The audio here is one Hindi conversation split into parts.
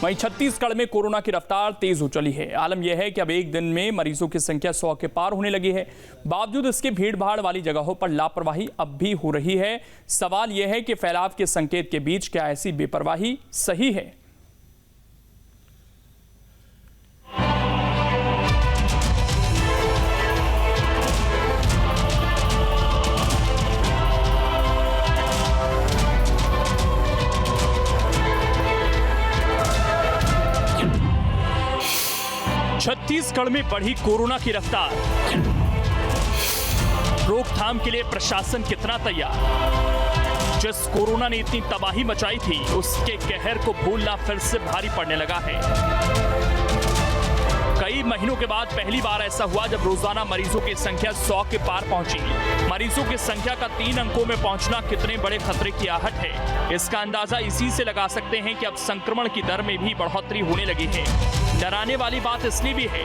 वहीं छत्तीसगढ़ में कोरोना की रफ्तार तेज हो चली है। आलम यह है कि अब एक दिन में मरीजों की संख्या 100 के पार होने लगी है। बावजूद इसके भीड़ भाड़ वाली जगहों पर लापरवाही अब भी हो रही है। सवाल यह है कि फैलाव के संकेत के बीच क्या ऐसी बेपरवाही सही है? छत्तीसगढ़ में बढ़ी कोरोना की रफ्तार, रोकथाम के लिए प्रशासन कितना तैयार? जिस कोरोना ने इतनी तबाही मचाई थी, उसके कहर को भूलना फिर से भारी पड़ने लगा है। कई महीनों के बाद पहली बार ऐसा हुआ जब रोजाना मरीजों की संख्या 100 के पार पहुंची। मरीजों की संख्या का 3 अंकों में पहुंचना कितने बड़े खतरे की आहट है, इसका अंदाजा इसी से लगा सकते हैं कि अब संक्रमण की दर में भी बढ़ोतरी होने लगी है। डराने वाली बात इसलिए भी है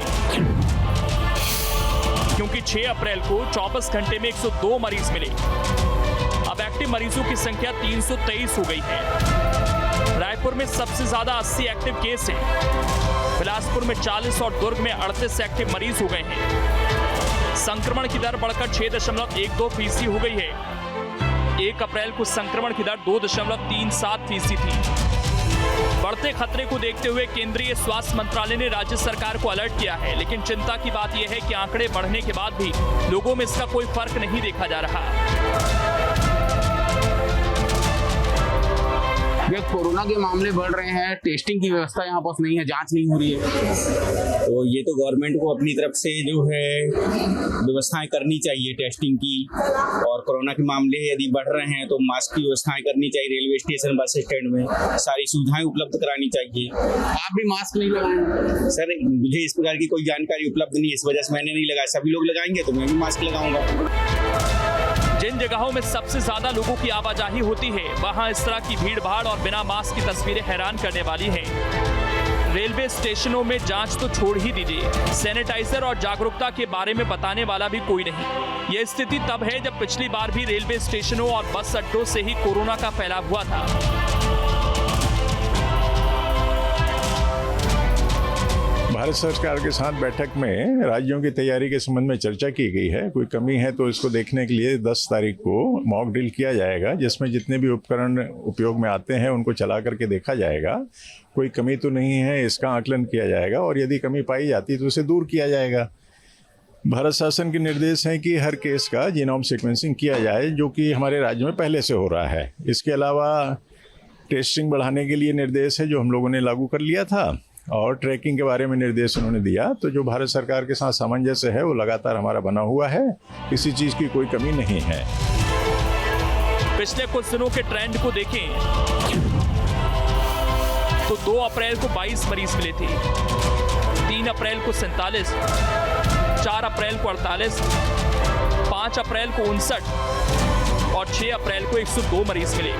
क्योंकि 6 अप्रैल को 24 घंटे में 102 मरीज मिले। अब एक्टिव मरीजों की संख्या 323 हो गई है। रायपुर में सबसे ज्यादा 80 एक्टिव केस हैं। बिलासपुर में 40 और दुर्ग में 38 एक्टिव मरीज हो गए हैं। संक्रमण की दर बढ़कर 6.12% हो गई है। 1 अप्रैल को संक्रमण की दर 2.37% थी। बढ़ते खतरे को देखते हुए केंद्रीय स्वास्थ्य मंत्रालय ने राज्य सरकार को अलर्ट किया है, लेकिन चिंता की बात यह है कि आंकड़े बढ़ने के बाद भी लोगों में इसका कोई फर्क नहीं देखा जा रहा। कोरोना के मामले बढ़ रहे हैं, टेस्टिंग की व्यवस्था यहाँ पास नहीं है, जांच नहीं हो रही है, तो ये तो गवर्नमेंट को अपनी तरफ से जो है व्यवस्थाएं करनी चाहिए टेस्टिंग की। और कोरोना के मामले यदि बढ़ रहे हैं तो मास्क की व्यवस्थाएं करनी चाहिए। रेलवे स्टेशन, बस स्टैंड में सारी सुविधाएं उपलब्ध करानी चाहिए। आप भी मास्क नहीं लगाएंगे? सर, मुझे इस प्रकार की कोई जानकारी उपलब्ध नहीं है, इस वजह से मैंने नहीं लगाया। सभी लोग लगाएंगे तो मैं भी मास्क लगाऊंगा। जिन जगहों में सबसे ज्यादा लोगों की आवाजाही होती है, वहां इस तरह की भीड़ भाड़ और बिना मास्क की तस्वीरें हैरान करने वाली हैं। रेलवे स्टेशनों में जांच तो छोड़ ही दीजिए, सैनिटाइजर और जागरूकता के बारे में बताने वाला भी कोई नहीं। यह स्थिति तब है जब पिछली बार भी रेलवे स्टेशनों और बस अड्डों से ही कोरोना का फैलाव हुआ था। भारत सरकार के साथ बैठक में राज्यों की तैयारी के संबंध में चर्चा की गई है। कोई कमी है तो इसको देखने के लिए 10 तारीख को मॉक ड्रिल किया जाएगा, जिसमें जितने भी उपकरण उपयोग में आते हैं उनको चला करके देखा जाएगा। कोई कमी तो नहीं है, इसका आकलन किया जाएगा और यदि कमी पाई जाती तो उसे दूर किया जाएगा। भारत शासन के निर्देश हैं कि हर केस का जीनोम सीक्वेंसिंग किया जाए, जो कि हमारे राज्य में पहले से हो रहा है। इसके अलावा टेस्टिंग बढ़ाने के लिए निर्देश है जो हम लोगों ने लागू कर लिया था, और ट्रैकिंग के बारे में निर्देश उन्होंने दिया। तो जो भारत सरकार के साथ सामंजस्य है वो लगातार हमारा बना हुआ है, किसी चीज़ की कोई कमी नहीं है। पिछले कुछ दिनों के ट्रेंड को देखें तो 2 अप्रैल को 22 मरीज मिले थे, 3 अप्रैल को 47, 4 अप्रैल को 48, 5 अप्रैल को 59 और 6 अप्रैल को 102 मरीज मिले।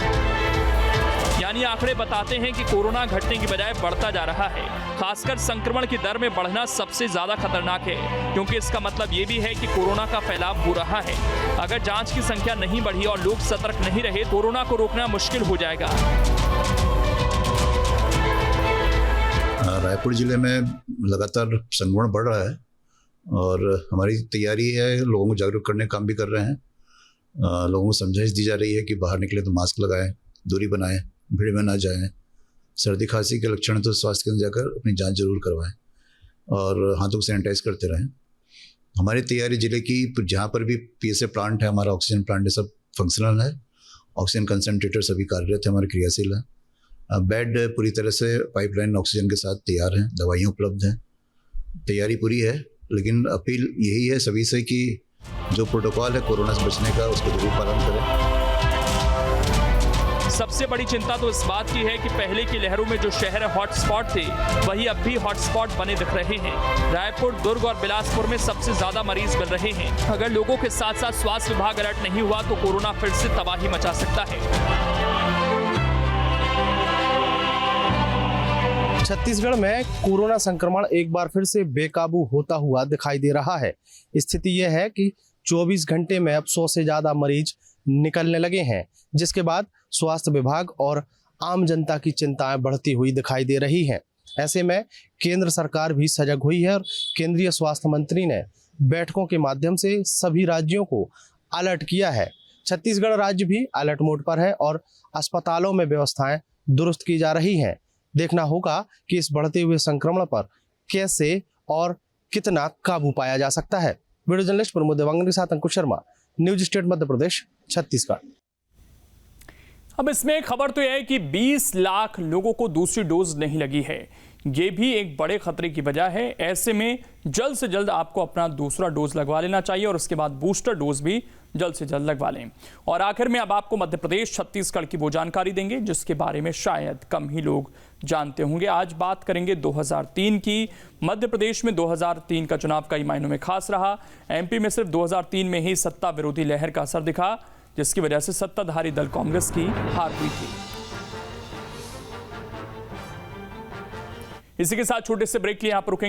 यानी आंकड़े बताते हैं कि कोरोना घटने की बजाय बढ़ता जा रहा है। खासकर संक्रमण की दर में बढ़ना सबसे ज्यादा खतरनाक है, क्योंकि इसका मतलब ये भी है कि कोरोना का फैलाव हो रहा है। अगर जांच की संख्या नहीं बढ़ी और लोग सतर्क नहीं रहे, कोरोना को रोकना मुश्किल हो जाएगा। रायपुर जिले में लगातार संक्रमण बढ़ रहा है और हमारी तैयारी है, लोगों को जागरूक करने का काम भी कर रहे हैं। लोगों को समझाइश दी जा रही है कि बाहर निकले तो मास्क लगाएं, दूरी बनाएं, भीड़ में ना जाएं। सर्दी खांसी के लक्षण तो स्वास्थ्य केंद्र जाकर अपनी जांच जरूर करवाएं और हाथों को सैनिटाइज करते रहें। हमारी तैयारी जिले की जहाँ पर भी पीएसए प्लांट है, हमारा ऑक्सीजन प्लांट है, सब फंक्शनल है। ऑक्सीजन कंसनट्रेटर सभी कार्यरत है, हमारे क्रियाशील है। बेड पूरी तरह से पाइपलाइन ऑक्सीजन के साथ तैयार हैं, दवाइयाँ उपलब्ध हैं, तैयारी पूरी है। लेकिन अपील यही है सभी से कि जो प्रोटोकॉल है कोरोना से बचने का, उसको जरूर पालन करें। सबसे बड़ी चिंता तो इस बात की है कि पहले की लहरों में जो शहर हॉटस्पॉट थे, वही अब भी हॉटस्पॉट बने दिख रहे हैं। रायपुर, दुर्ग और बिलासपुर में सबसे ज्यादा मरीज मिल रहे हैं। अगर लोगों के साथ साथ स्वास्थ्य विभाग अलर्ट नहीं हुआ तो कोरोना फिर से तबाही मचा सकता है। छत्तीसगढ़ में कोरोना संक्रमण एक बार फिर से बेकाबू होता हुआ दिखाई दे रहा है। स्थिति यह है कि 24 घंटे में अब 100 से ज्यादा मरीज निकलने लगे हैं, जिसके बाद स्वास्थ्य विभाग और आम जनता की चिंताएं बढ़ती हुई दिखाई दे रही हैं। ऐसे में केंद्र सरकार भी सजग हुई है और केंद्रीय स्वास्थ्य मंत्री ने बैठकों के माध्यम से सभी राज्यों को अलर्ट किया है। छत्तीसगढ़ राज्य भी अलर्ट मोड पर है और अस्पतालों में व्यवस्थाएं दुरुस्त की जा रही हैं। देखना होगा कि इस बढ़ते हुए संक्रमण पर कैसे और कितना काबू पाया जा सकता है। वीडियो जर्नलिस्ट प्रमोद देवांगन के साथ अंकुश शर्मा, न्यूज स्टेट मध्य प्रदेश, छत्तीसगढ़। अब इसमें खबर तो यह है कि 20 लाख लोगों को दूसरी डोज नहीं लगी है। ये भी एक बड़े खतरे की वजह है। ऐसे में जल्द से जल्द आपको अपना दूसरा डोज लगवा लेना चाहिए और उसके बाद बूस्टर डोज भी जल्द से जल्द लगवा लें। और आखिर में अब आपको मध्य प्रदेश छत्तीसगढ़ की वो जानकारी देंगे जिसके बारे में शायद कम ही लोग जानते होंगे। आज बात करेंगे 2003 की। मध्य प्रदेश में 2003 का चुनाव कई मायनों में खास रहा। एमपी में सिर्फ 2003 में ही सत्ता विरोधी लहर का असर दिखा, जिसकी वजह से सत्ताधारी दल कांग्रेस की हार हुई थी। इसी के साथ छोटे से ब्रेक के लिए यहां पर रुकेंगे।